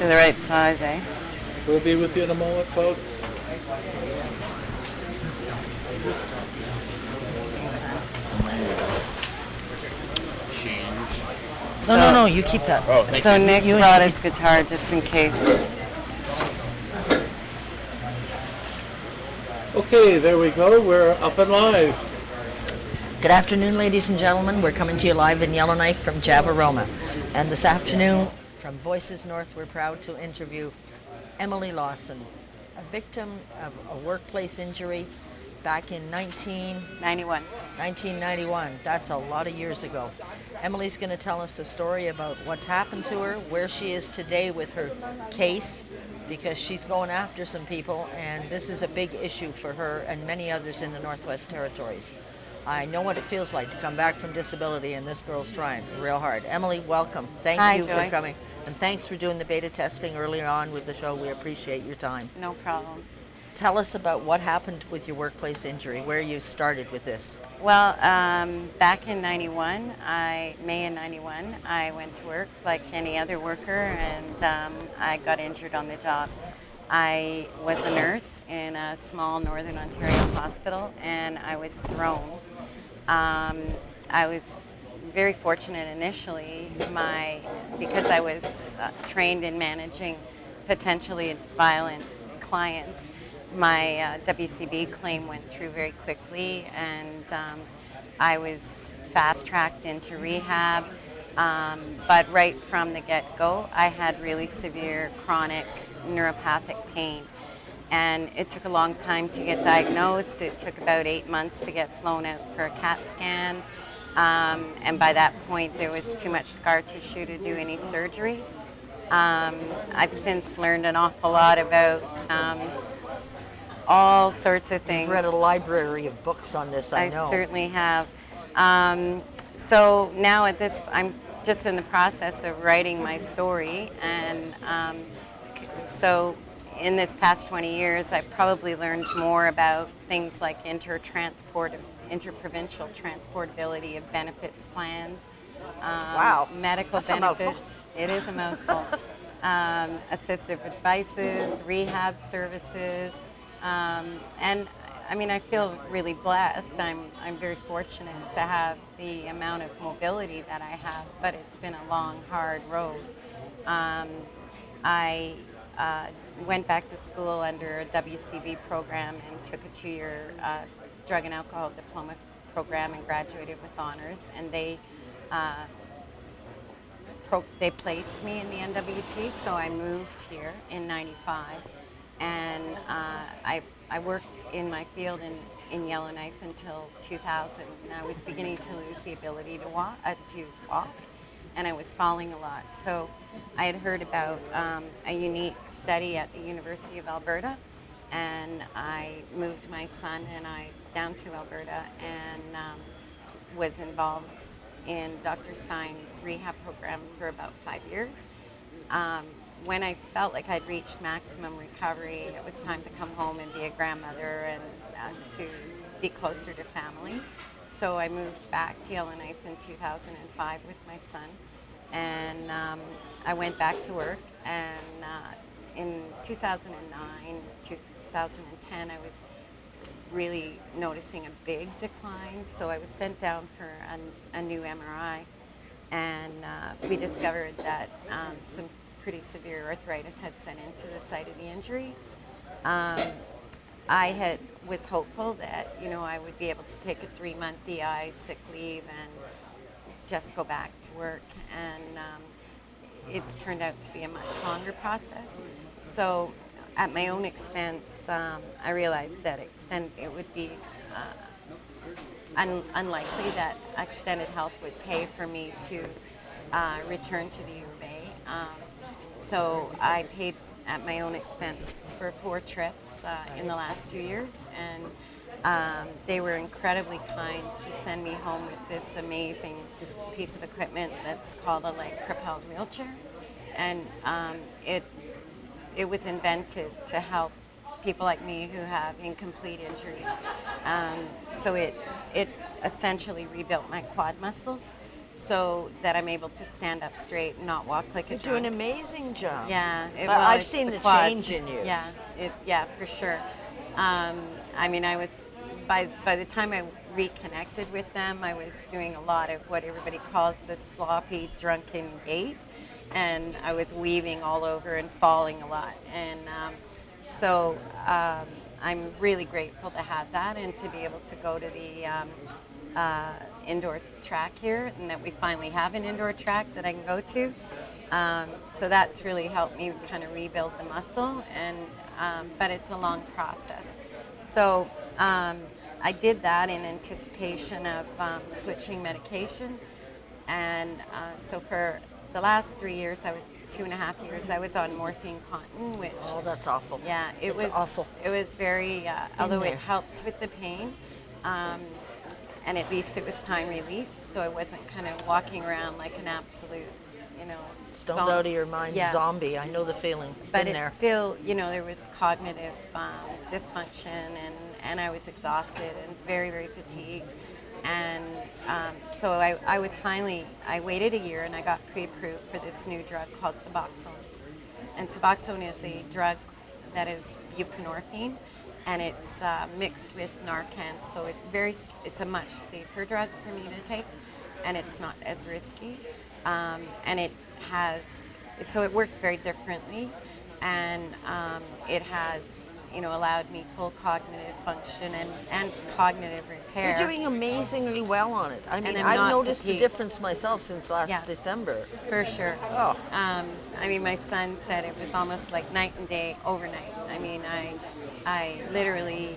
They're the right size, eh? We'll be with you in a moment, folks. No, you keep that. Oh, thank So you. Nick brought his guitar just in case. Okay, there we go. We're up and live. Good afternoon, ladies and gentlemen. We're coming to you live in Yellowknife from Javaroma. And this afternoon, from Voices North, we're proud to interview Emily Lawson, a victim of a workplace injury back in 1991. That's a lot of years ago. Emily's going to tell us the story about what's happened to her, where she is today with her case, because she's going after some people, and this is a big issue for her and many others in the Northwest Territories. I know what it feels like to come back from disability, and this girl's trying real hard. Emily, welcome. Thank you Joy. for coming. And thanks for doing the beta testing earlier on with the show. We appreciate your time. No problem. Tell us about what happened with your workplace injury, where you started with this. Well, back in May of 91, I went to work like any other worker, and I got injured on the job. I was a nurse in a small Northern Ontario hospital, and I was thrown. I was very fortunate initially, because I was trained in managing potentially violent clients. My WCB claim went through very quickly, and I was fast-tracked into rehab. But right from the get-go, I had really severe chronic neuropathic pain. And it took a long time to get diagnosed. It took about 8 months to get flown out for a CAT scan. And by that point, there was too much scar tissue to do any surgery. I've since learned an awful lot about all sorts of things. You've read a library of books on this, I know. I certainly have. So now I'm just in the process of writing my story, and so in this past 20 years, I've probably learned more about things like interprovincial transportability of benefits plans, Wow. medical That's benefits. It is a mouthful. Assistive devices, rehab services, and I mean, I feel really blessed. I'm very fortunate to have the amount of mobility that I have, but it's been a long, hard road. I went back to school under a WCB program and took a 2-year drug and alcohol diploma program and graduated with honors. And they placed me in the NWT, so I moved here in '95, and I worked in my field in Yellowknife until 2000. And I was beginning to lose the ability to walk, and I was falling a lot. So I had heard about a unique study at the University of Alberta, and I moved my son and I down to Alberta and was involved in Dr. Stein's rehab program for about 5 years. When I felt like I'd reached maximum recovery, it was time to come home and be a grandmother and to be closer to family. So I moved back to Yellowknife in 2005 with my son, and I went back to work. And in 2009, 2010, I was really noticing a big decline. So I was sent down for a new MRI, and we discovered that some pretty severe arthritis had set into the site of the injury. I was hopeful that I would be able to take a 3-month EI sick leave and just go back to work, and it's turned out to be a much longer process. So at my own expense, I realized that it would be unlikely that Extended Health would pay for me to return to the U of A. So I paid at my own expense for 4 trips in the last 2 years, and they were incredibly kind to send me home with this amazing piece of equipment that's called a leg-propelled wheelchair, and it was invented to help people like me who have incomplete injuries. So it essentially rebuilt my quad muscles. so that I'm able to stand up straight and not walk like a You do an drunk. amazing job. Yeah, I've it's seen the quads. change in you. Yeah, for sure. I mean, I was by the time I reconnected with them, I was doing a lot of what everybody calls the sloppy drunken gait, and I was weaving all over and falling a lot. And so I'm really grateful to have that and to be able to go to the indoor track here, and that we finally have an indoor track that I can go to. So that's really helped me kind of rebuild the muscle, and but it's a long process. So I did that in anticipation of switching medication, and so for the last 3 years, I was 2.5 years, I was on morphine contin, which Oh, that's awful. yeah, It's awful. It was very, although there. it helped with the pain, um, and at least it was time released, so I wasn't kind of walking around like an absolute, you know, Stoned out of your mind, Yeah. zombie. I know the feeling. But Been it's there. still, you know, there was cognitive dysfunction, and I was exhausted and very, very fatigued. And so I was finally, I waited a year and I got pre-approved for this new drug called Suboxone. And Suboxone is a drug that is buprenorphine, and it's mixed with Narcan. So it's a much safer drug for me to take, and it's not as risky. And it has, so it works very differently, and it has, you know, allowed me full cognitive function and cognitive repair. You're doing amazingly well on it. I mean, I'm I've not noticed the fatigued. difference myself since last Yeah. December. For sure. Oh. I mean, my son said it was almost like night and day overnight. I mean, I literally,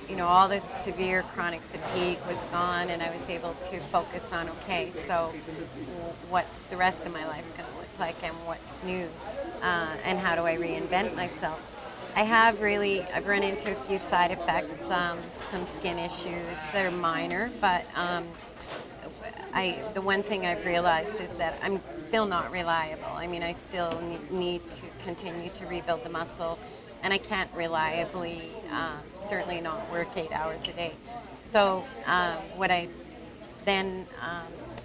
you know, all the severe chronic fatigue was gone, and I was able to focus on, okay, so what's the rest of my life going to look like, and what's new, and how do I reinvent myself? I've run into a few side effects, some skin issues that are minor, but the one thing I've realized is that I'm still not reliable. I mean, I still need to continue to rebuild the muscle, and I can't reliably, certainly not work 8 hours a day. So what I then,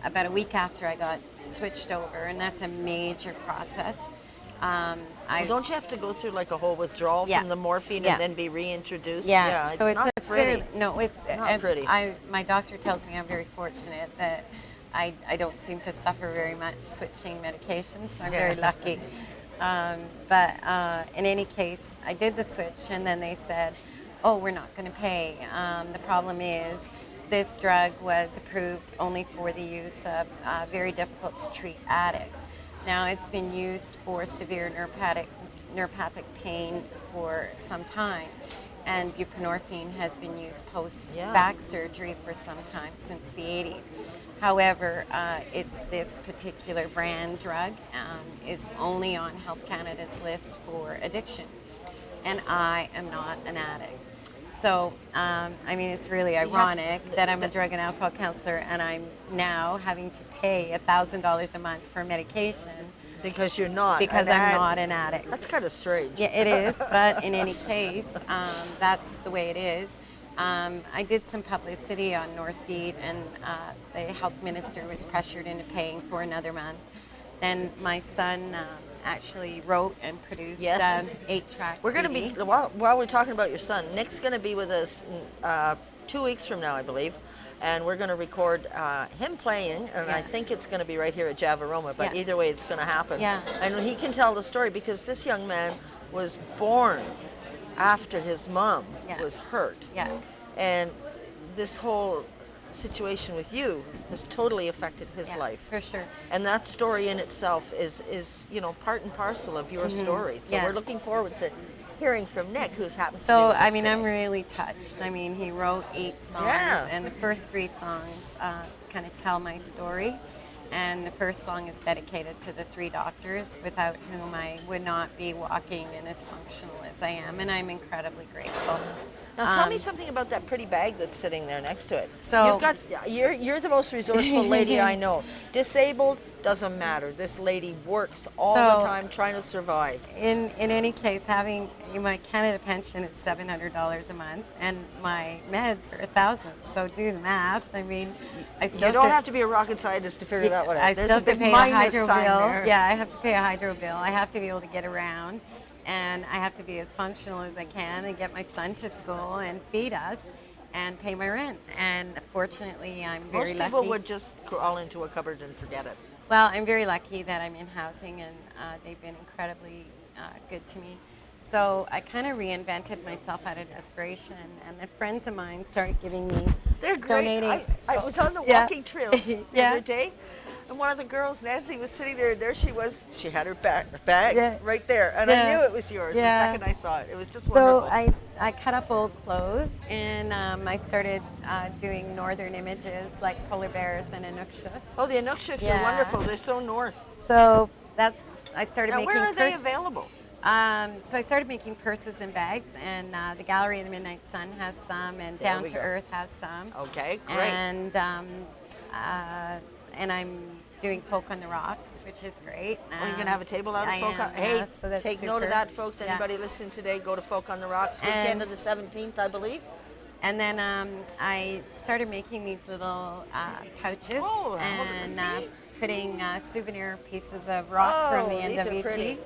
about a week after I got switched over, and that's a major process. Well, don't you have to go through like a whole withdrawal Yeah. from the morphine Yeah. and then be reintroduced? Yeah, so it's not a pretty. no, it's Not pretty. My doctor tells me I'm very fortunate that I don't seem to suffer very much switching medications, so I'm Yeah. very lucky. But in any case, I did the switch, and then they said, "Oh, we're not going to pay." The problem is, this drug was approved only for the use of very difficult to treat addicts. Now, it's been used for severe neuropathic pain for some time, and buprenorphine has been used post-back surgery for some time, since the 80s. However, it's this particular brand drug is only on Health Canada's list for addiction, and I am not an addict. So, I mean, it's really ironic that I'm a drug and alcohol counselor, and I'm now having to pay $1,000 a month for medication Because you're not. because I'm not an addict. That's kind of strange. Yeah, it is, but in any case, that's the way it is. I did some publicity on North Beat, and the health minister was pressured into paying for another month. Then my son actually wrote and produced Yes. 8-track We're going to be, while we're talking about your son, Nick's going to be with us 2 weeks from now, I believe. And we're going to record him playing, and I think it's going to be right here at Javaroma, but Yeah. either way it's going to happen. Yeah. And he can tell the story, because this young man was born after his mom Yeah. was hurt. Yeah. And this whole situation with you has totally affected his Yeah, life. for sure. And that story in itself is you know, part and parcel of your story. So Yeah. we're looking forward to hearing from Nick, who's happens to be So, with us I mean, today. I'm really touched. I mean, he wrote 8 songs, Yeah. and the first 3 songs kind of tell my story. And the first song is dedicated to the 3 doctors without whom I would not be walking and as functional as I am, and I'm incredibly grateful. Now tell me something about that pretty bag that's sitting there next to it. So- You've got, you're the most resourceful lady I know. Disabled, doesn't matter. This lady works all the So- time trying to survive. In any case, having my Canada pension is $700 a month, and my meds are $1,000. So do the math. I mean, I still You don't have to be a rocket scientist to figure that one out. I There's still a have to big pay a minus hydro sign bill. there. Yeah, I have to pay a hydro bill. I have to be able to get around, and I have to be as functional as I can and get my son to school and feed us and pay my rent. And fortunately, I'm very Most lucky. people would just crawl into a cupboard and forget it. Well, I'm very lucky that I'm in housing, and they've been incredibly good to me. So I kind of reinvented myself out of desperation, and the friends of mine started giving me, They're great. donating. I was on the Yeah. walking trails the Yeah. other day, and one of the girls, Nancy, was sitting there, and there she was. She had her bag Yeah. right there, and Yeah. I knew it was yours Yeah. the second I saw it. It was just So wonderful. I cut up old clothes, and I started doing northern images like polar bears and Inuksuks. Oh, the Inukshiks are Yeah. wonderful. They're so north. So I started Now, making where are they available? So I started making purses and bags, and the Gallery of the Midnight Sun has some, and There Down we to go. Earth has some. Okay, great. And I'm doing Folk on the Rocks, which is great. Oh, you're gonna have a table out of I Folk on. am, Hey, yeah, so that's take note super. of that, folks. Yeah. Anybody listening today, go to Folk on the Rocks. Weekend And- of the 17th, I believe. And then I started making these little pouches Oh, and see? putting souvenir pieces of rock from the these are NWT. pretty.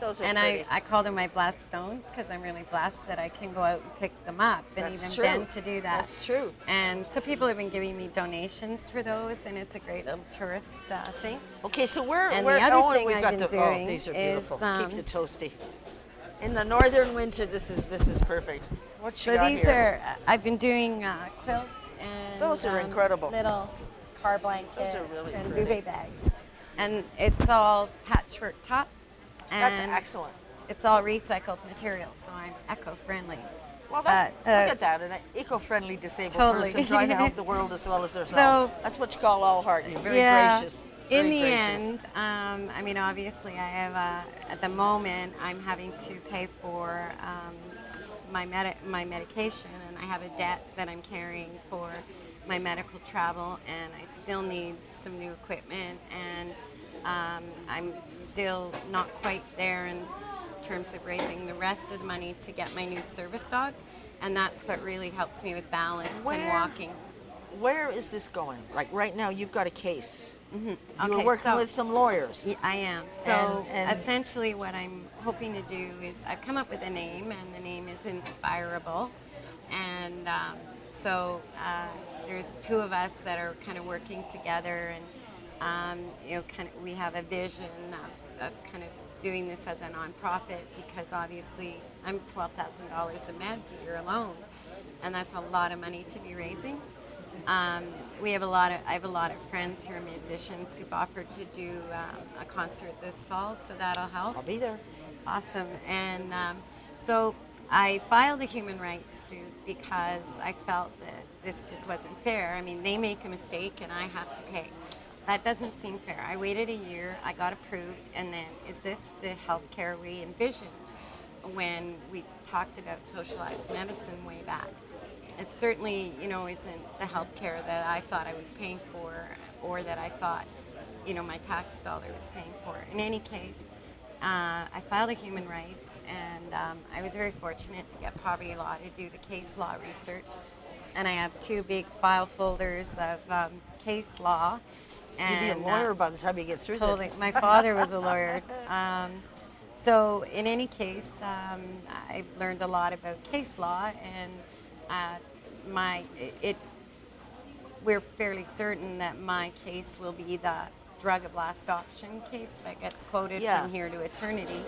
Those are And pretty. I call them my blessed stones because I'm really blessed that I can go out and pick them up, and That's even true. Ben to do that. That's true. And so people have been giving me donations for those, and it's a great little tourist thing. Okay, so where? And where? the other oh, and thing we've I've got been the, doing oh, these are is, beautiful. Keep the toasty. In the northern winter, this is perfect. What you So got these here? are I've been doing quilts and Those are incredible. little car blankets Those are really and pretty. duvet bags, and it's all patchwork top. That's And excellent. It's all recycled material, so I'm eco-friendly. Well, that, But, look at that, an eco-friendly disabled totally. person trying to help the world as well as herself. So- That's what you call all heart. You're very Yeah. gracious. In very the gracious. end, I mean, obviously, I have at the moment I'm having to pay for my medication, and I have a debt that I'm carrying for my medical travel, and I still need some new equipment, and I'm still not quite there in terms of raising the rest of the money to get my new service dog, and that's what really helps me with balance and Where- walking. Where is this going? Like right now, you've got a case. You were Okay, working so- with some lawyers. Yeah, I am. So And- essentially, what I'm hoping to do is I've come up with a name, and the name is Inspirable. And there's two of us that are kind of working together, and we have a vision of kind of doing this as a nonprofit, because obviously I'm $12,000 of meds a year alone, and that's a lot of money to be raising. I have a lot of friends who are musicians who've offered to do a concert this fall, so that'll help. I'll be there. Awesome. And so I filed a human rights suit because I felt that this just wasn't fair. I mean, they make a mistake and I have to pay. That doesn't seem fair. I waited a year, I got approved, and then is this the healthcare we envisioned when we talked about socialized medicine way back? It certainly, isn't the healthcare that I thought I was paying for, or that I thought, my tax dollar was paying for. In any case, I filed a human rights, and I was very fortunate to get Poverty Law to do the case law research. And I have two big file folders of case law. You'll And, be a lawyer by the time you get through totally. this. My father was a lawyer. So in any case, I've learned a lot about case law, and we're fairly certain that my case will be the drug of last option case that gets quoted Yeah. from here to eternity.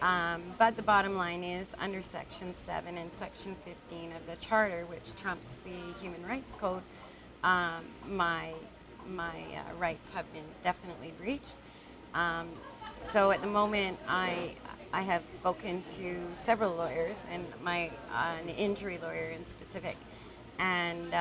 But the bottom line is, under Section 7 and Section 15 of the Charter, which trumps the Human Rights Code, my rights have been definitely breached. So at the moment, I have spoken to several lawyers, and an injury lawyer in specific, and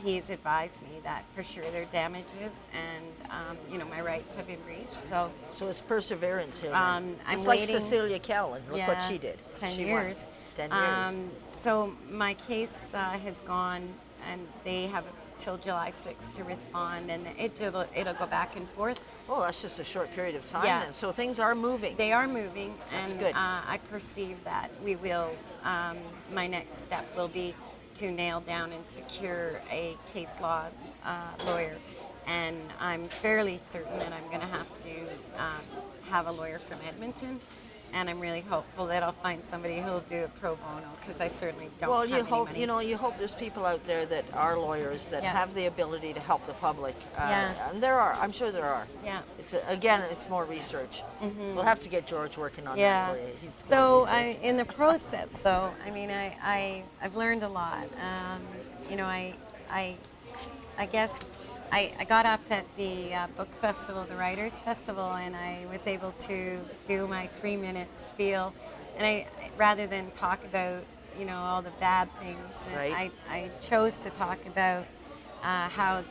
he's advised me that for sure there are damages, and my rights have been breached. So it's perseverance here. I'm it's like waiting- Cecilia Callan. Look what Yeah, she did. 10 She years. won. 10 years. So my case has gone, and they have till July 6th to respond, and it'll go back and forth. Oh, that's just a short period of time Yeah. then. So things are moving. They are moving, That's and good. I perceive that we will. My next step will be to nail down and secure a case law lawyer, and I'm fairly certain that I'm going to have to have a lawyer from Edmonton. And I'm really hopeful that I'll find somebody who'll do it pro bono, because I certainly don't Well, have you any hope money. you hope there's people out there that are lawyers that Yeah. have the ability to help the public. Yeah. And there are. I'm sure there are. Yeah. It's more research. We'll have to get George working on that Yeah. for you. He's So more research. in the process, though, I mean, I've learned a lot. You know, I guess I got up at the book festival, the Writers Festival, and I was able to do my 3 minute spiel. And rather than talk about, all the bad things, Right. I chose to talk about how,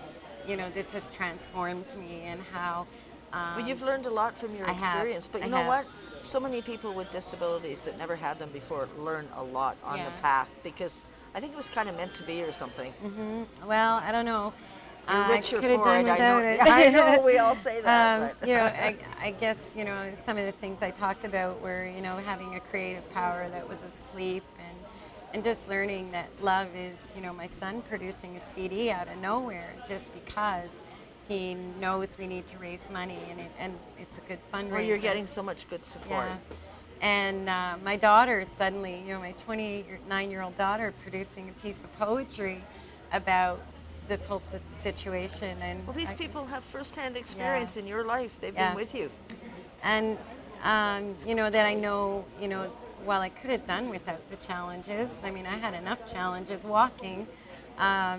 this has transformed me, and how. But you've learned a lot from your I have. experience. But I you know have. what? So many people with disabilities that never had them before learn a lot on the Yeah. path because I think it was kind of meant to be or something. Well, I don't know. You're richer I could have for done it. without it. I know. We all say that. But. I guess, some of the things I talked about were, having a creative power that was asleep, and just learning that love is, my son producing a CD out of nowhere just because he knows we need to raise money, and it's a good fundraiser. Well, you're getting so much good support. Yeah. And my daughter suddenly, my 29-year-old daughter, producing a piece of poetry about this whole situation. And Well, these people have firsthand experience in your life. They've Yeah. been with you. and that I know, while I could have done without the challenges. I mean, I had enough challenges walking. I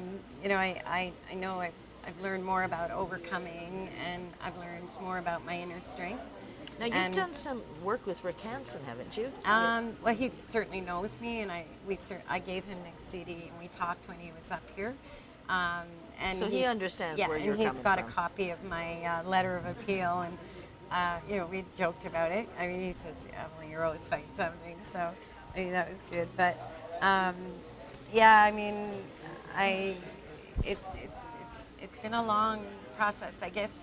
know I've learned more about overcoming, and I've learned more about my inner strength. Now, you've And- done some work with Rick Hansen, haven't you? Well, he certainly knows me, and I gave him the CD, and we talked when he was up here. And So he he's- understands yeah, where you're and he's coming got from. a copy of my letter of appeal, and we joked about it. I mean, he says, "Yeah, well, you're always fighting something," so I mean that was good. But yeah, I mean, it's been a long process. I guess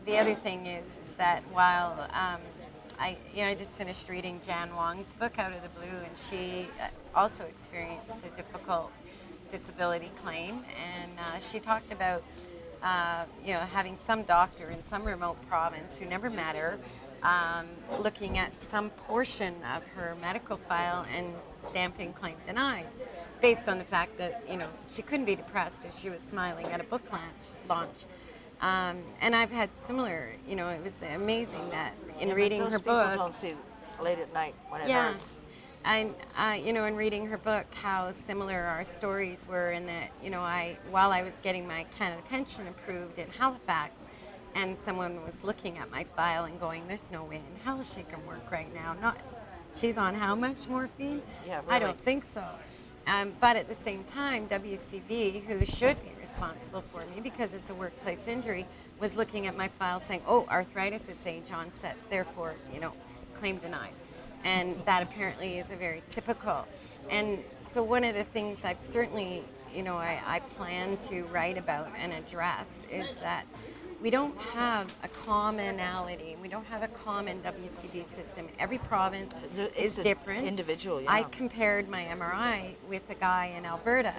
the other thing is that while I just finished reading Jan Wong's book Out of the Blue, and she also experienced a difficult disability claim, and she talked about having some doctor in some remote province who never met her, looking at some portion of her medical file and stamping claim denied, based on the fact that she couldn't be depressed if she was smiling at a book launch. And I've had similar. It was amazing that in reading Those her people book. don't see late at night when it Yeah. hurts. And in reading her book, how similar our stories were, in that while I was getting my Canada pension approved in Halifax, and someone was looking at my file and going, "There's no way in hell she can work right now." She's on how much morphine? Yeah, I really. don't think so. But at the same time, WCB, who should be responsible for me because it's a workplace injury, was looking at my file saying, "Oh, arthritis, it's age onset, therefore, claim denied." And that apparently is a very typical. And so one of the things I've certainly, I plan to write about and address is that we don't have a commonality. We don't have a common WCB system. Every province It's is different. individual, yeah. I compared my MRI with a guy in Alberta,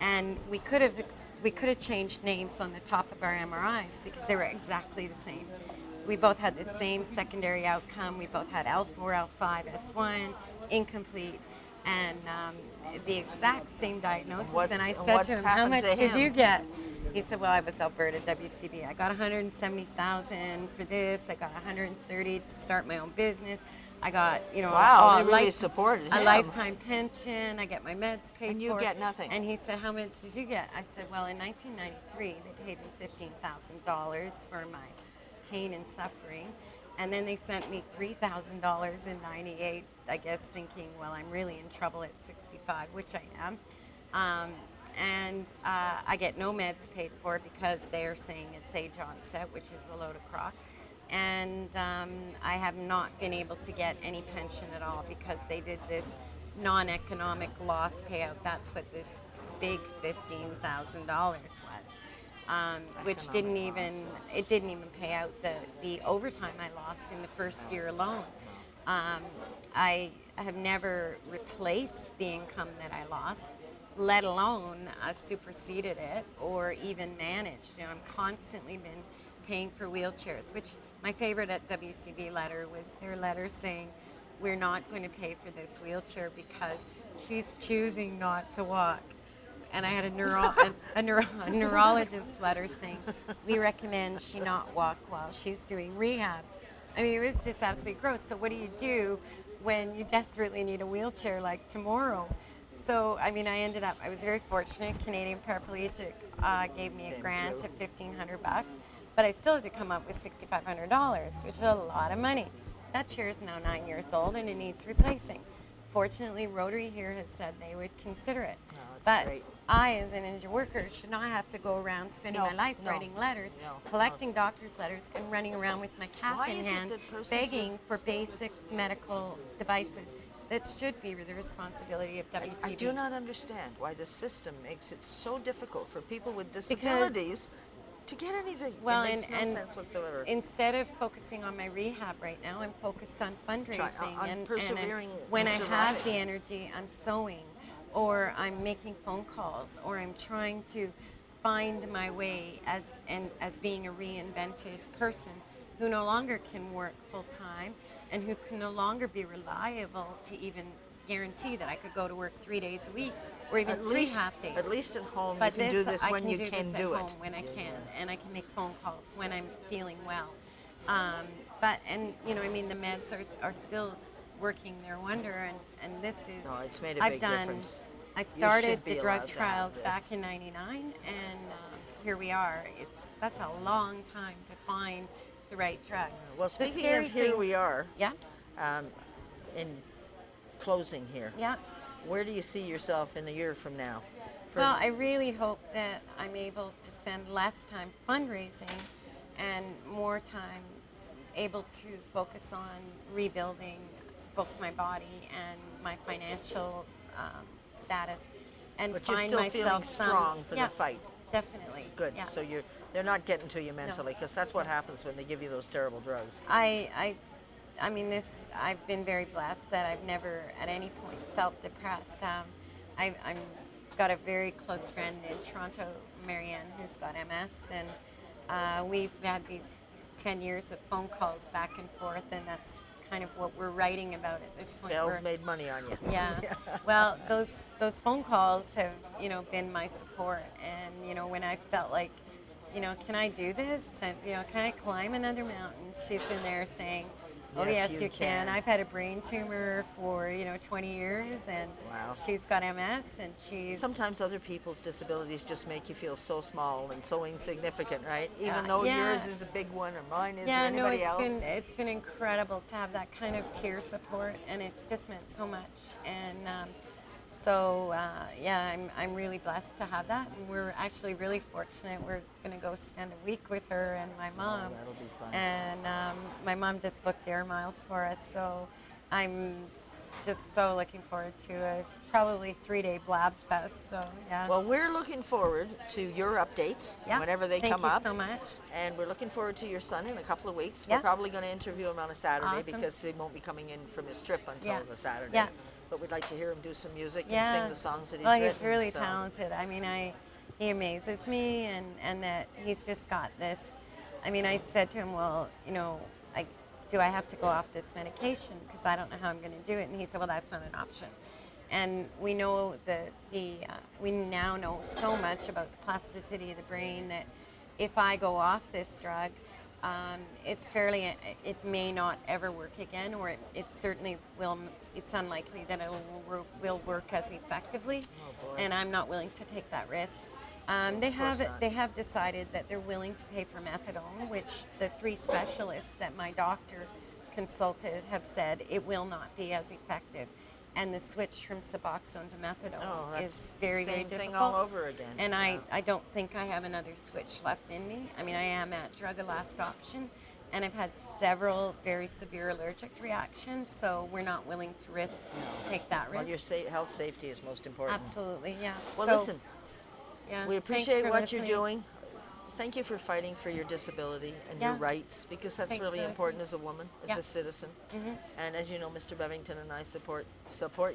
and we could have changed names on the top of our MRIs because they were exactly the same. We both had the same secondary outcome. We both had L4, L5, S1, incomplete, and the exact same diagnosis. And I said what's to him, "How happened much to did him?" you get?" He said, "Well, I was Alberta WCB. I got 170,000 for this. I got 130 to start my own business. I got, Wow, they a really supported a him. lifetime pension. I get my meds paid And you for." get nothing. And he said, "How much did you get?" I said, "Well, in 1993, they paid me $15,000 for my pain and suffering. And then they sent me $3,000 in 98, I guess thinking, well, I'm really in trouble at 65, which I am. I get no meds paid for because they're saying it's age onset, which is a load of crock. And I have not been able to get any pension at all because they did this non-economic loss payout. That's what this big $15,000 was, which didn't Economic loss. even it didn't even pay out the overtime I lost in the first year alone. Um, I have never replaced the income that I lost, let alone superseded it or even managed. You know, I'm constantly been paying for wheelchairs, which my favorite at WCB letter was their letter saying, we're not going to pay for this wheelchair because she's choosing not to walk. And I had a neurologist letter saying, we recommend she not walk while she's doing rehab. I mean, it was just absolutely gross. So what do you do when you desperately need a wheelchair like tomorrow? So, I mean, I was very fortunate. Canadian Paraplegic gave me a Thank grant you. of $1,500, but I still had to come up with $6,500, which is a lot of money. That chair is now 9 years old and it needs replacing. Fortunately, Rotary here has said they would consider it. No, it's But great. I, as an injured worker, should not have to go around spending No, my life no, writing letters, no, collecting no. doctor's letters, and running around with my cap Why in is it hand, that persons begging with- for basic medical devices. That should be the responsibility of WCB. I do not understand why the system makes it so difficult for people with disabilities to get anything. Well, it makes and no sense whatsoever. instead of focusing on my rehab right now, I'm focused on fundraising on and persevering when and I have surviving. the energy, I'm sewing, or I'm making phone calls, or I'm trying to find my way as being a reinvented person who no longer can work full time and who can no longer be reliable to even guarantee that I could go to work 3 days a week or even At three least, half days. at least at home, But you can do this I when can you do can this do at it. home when I can, and I can make phone calls when I'm feeling well. And I mean, the meds are still working their wonder, and this is. No, it's made a I've big done. difference. I You started should be the allowed drug to have trials this. back in '99, and here we are. That's a long time to find the right drug. Well, The speaking scary of here thing- we are, Yeah, um, in closing here, yeah. where do you see yourself in a year from now? Well, I really hope that I'm able to spend less time fundraising and more time able to focus on rebuilding both my body and my financial status and But you're find still myself feeling some, strong for yeah, the fight. definitely. Good. Yeah. So they're not getting to you mentally, because that's what happens when they give you those terrible drugs. I mean, I've been very blessed that I've never at any point felt depressed. I'm got a very close friend in Toronto, Marianne, who's got MS, and we've had these 10 years of phone calls back and forth, and that's kind of what we're writing about at this point. Bell's made money on you. Yeah. Well, those phone calls have been my support, and when I felt like, can I do this? And can I climb another mountain? She's been there saying, oh Yes, yes, you you can. can. I've had a brain tumor for 20 years, and Wow. she's got MS, and she's Sometimes other people's disabilities just make you feel so small and so insignificant, right? Even though yeah. yours is a big one or mine is or yeah, no, anybody else. it's been incredible to have that kind of peer support, and it's just meant so much. And I'm really blessed to have that, and we're actually really fortunate. We're going to go spend a week with her and my mom. that'll be fun. And my mom just booked air miles for us, so I'm just so looking forward to a probably 3-day blab fest. So yeah. Well, we're looking forward to your updates yeah. whenever they Thank come you up. so much. And we're looking forward to your son in a couple of weeks. Yeah. We're probably going to interview him on a Saturday Awesome. because he won't be coming in from his trip until Yeah. the Saturday. Yeah. But we'd like to hear him do some music and Yeah. sing the songs that he's well, written. he's really so- talented. I mean, he amazes me, and that he's just got this. I mean, I said to him, well, do I have to go off this medication because I don't know how I'm going to do it? And he said, well, that's not an option. And we know we now know so much about the plasticity of the brain that if I go off this drug, it may not ever work again, or it certainly will. It's unlikely that it will work as effectively, Oh, boy. and I'm not willing to take that risk. Of They course not. have decided that they're willing to pay for methadone, which the 3 specialists that my doctor consulted have said it will not be as effective. And the switch from Suboxone to methadone Oh, that's is very, very same difficult. thing all over again. And Yeah. I don't think I have another switch left in me. I mean, I am at drug of last option, and I've had several very severe allergic reactions, so we're not willing to take that risk. Well, your health safety is most important. Absolutely, yeah. Well, So, listen, yeah, we thanks appreciate for what you're listening. doing. Thank you for fighting for your disability and your Yeah. rights, because that's Thanks really for important listening. as a woman, as Yeah. a citizen. Hmm. And as you know, Mr. Bevington and I support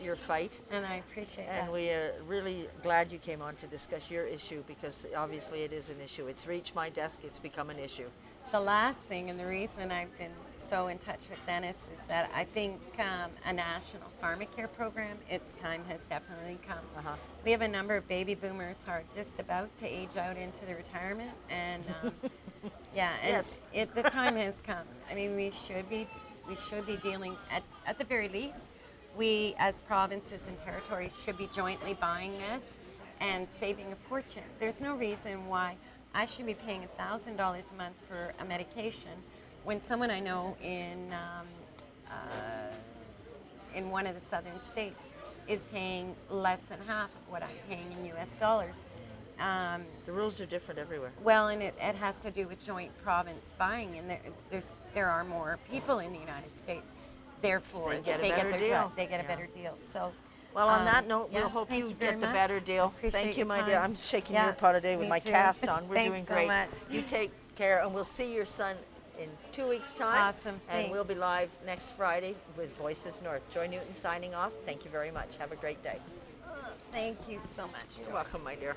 your fight. And I appreciate And that. we are really glad you came on to discuss your issue, because obviously it is an issue. It's reached my desk, it's become an issue. The last thing, and the reason I've been so in touch with Dennis, is that I think a national pharmacare program, its time has definitely come. Uh-huh. We have a number of baby boomers who are just about to age out into the retirement, and yeah, and Yes. the time has come. I mean, we should be dealing at the very least. We, as provinces and territories, should be jointly buying meds and saving a fortune. There's no reason why I should be paying $1,000 a month for a medication when someone I know in one of the southern states is paying less than half of what I'm paying in U.S. dollars. The rules are different everywhere. Well, and it has to do with joint province buying, and there are more people in the United States. Therefore, They get a better their deal. they get a Yeah. better deal. So, Well, on that note, yeah, we'll hope thank you very get the much. better deal. Appreciate Thank you, your my dear. time. I'm shaking Yeah, your pot today with me my too. cast on. We're Thanks doing so great. much. You take care, and we'll see your son in 2 weeks' time. Awesome, And we'll thanks. be live next Friday with Voices North. Joy Newton signing off. Thank you very much. Have a great day. Thank you so much. You're welcome, my dear.